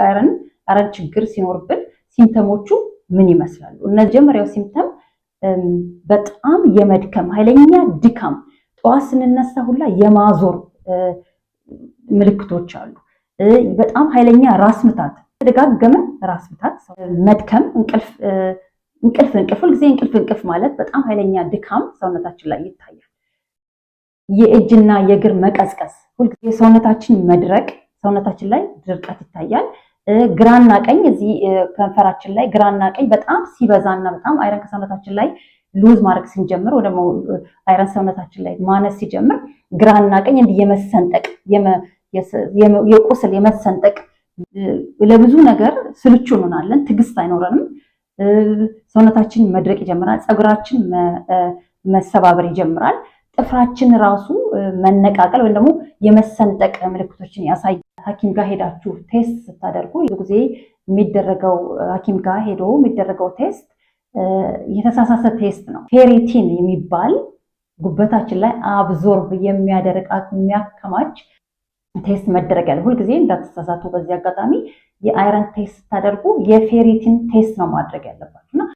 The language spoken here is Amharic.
የአይረን ችግር ሲኖርብን ሲምፕተሞቹ ምን ይመስላሉ? መጀመሪያው ሲምፕተም በጣም የመድከም ኃይለኛ ድካም፣ ጠዋት ስንነሳ ሁላ የማዞር ምልክቶች አሉ። በጣም ኃይለኛ ራስ ምታት፣ ተደጋገመ ራስ ምታት፣ መድከም፣ እንቅልፍ ሁልጊዜ እንቅልፍ ማለት በጣም ኃይለኛ ድካም ሰውነታችን ላይ ይታያል። የእጅና የእግር መቀዝቀዝ፣ ሁልጊዜ ሰውነታችን መድረቅ፣ ሰውነታችን ላይ ድርቀት ይታያል። ግራና ቀኝ እዚህ ከንፈራችን ላይ ግራና ቀኝ በጣም ሲበዛና በጣም አይረን ከሰውነታችን ላይ ሉዝ ማድረግ ስንጀምር ወይ ደግሞ አይረን ሰውነታችን ላይ ማነስ ሲጀምር ግራና ቀኝ እንዲህ የመሰንጠቅ የቁስል የመሰንጠቅ ለብዙ ነገር ስልቹ እንሆናለን። ትዕግስት አይኖረንም። ሰውነታችን መድረቅ ይጀምራል። ፀጉራችን መሰባበር ይጀምራል። ጥፍራችን ራሱ መነቃቀል ወይም ደግሞ የመሰንጠቅ ምልክቶችን ያሳያል። ሐኪም ጋር ሄዳችሁ ቴስት ስታደርጉ ብዙ ጊዜ የሚደረገው ሐኪም ጋር ሄዶ የሚደረገው ቴስት የተሳሳተ ቴስት ነው። ፌሪቲን የሚባል ጉበታችን ላይ አብዞርብ የሚያደርግ የሚያከማች ቴስት መደረግ ያለ። ሁልጊዜ እንዳትሳሳቱ። በዚህ አጋጣሚ የአይረን ቴስት ስታደርጉ የፌሪቲን ቴስት ነው ማድረግ ያለባችሁ።